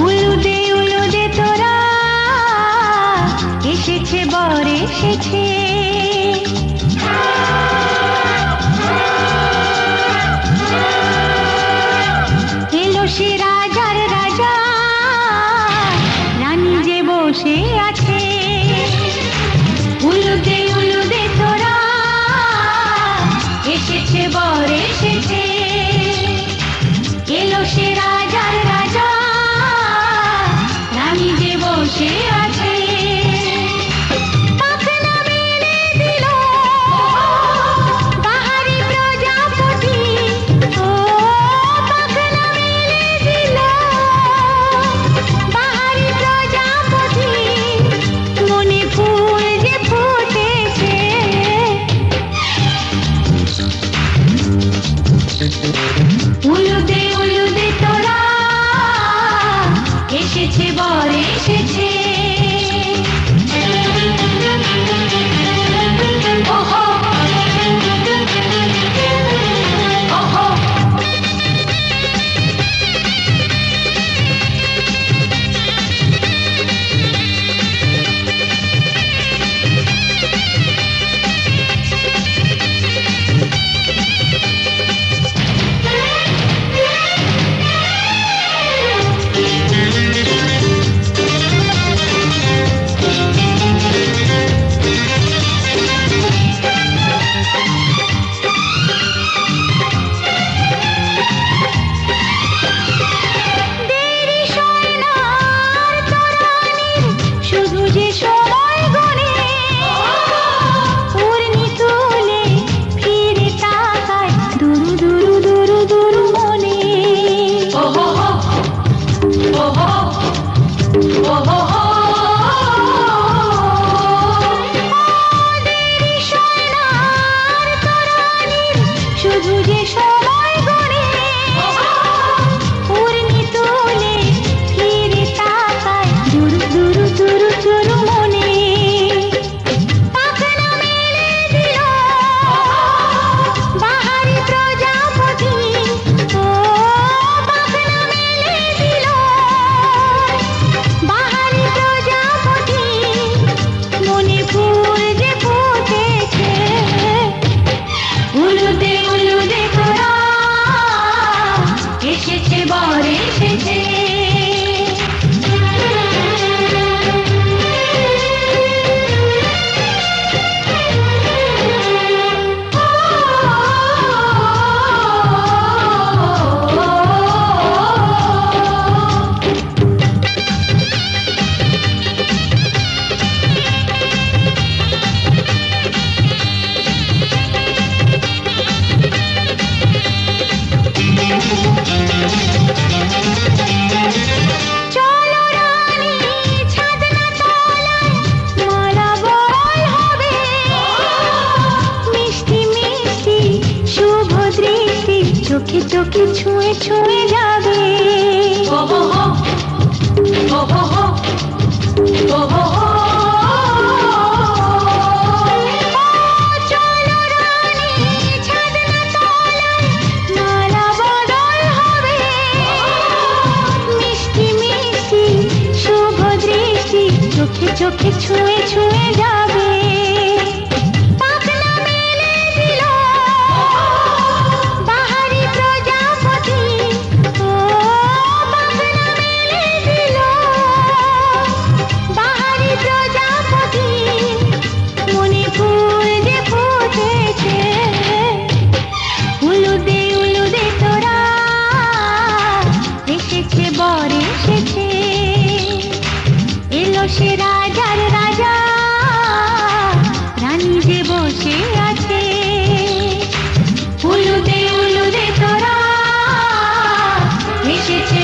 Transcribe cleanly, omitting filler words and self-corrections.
উলুদে তোরা, এসেছে বর এসেছে। এলো সে রাজার রাজা, রানী যে বসে আছে। উলুদে তোরা, এসেছে বর এসেছে। এলো সে রাজার রাজা, রানী যে বসে আছে। পাখনা মেলে দিল বাহারি প্রজাপতি, ও পাখনা মেলে দিল বাহারি প্রজাপতি। মনে ফুল যে ফুটেছে, উলুদে তোরা, এসেছে বর এসেছে। ওহো ওহো, এসেছে বর এসেছে। চোখে চোখে ছুঁয়ে ছুঁয়ে যাবে। ওহো হো, ওহো হো, ওহো হো। চলো রানী ছাদনা তলায়, মালা বদল হবে। মিষ্টি মিষ্টি শুভ দৃষ্টি চোখে চোখে ছুঁয়ে ছুঁয়ে যাবে। সে রাজার রাজা, রানী যে বসে আছে। উলুদে তোরা, এসেছে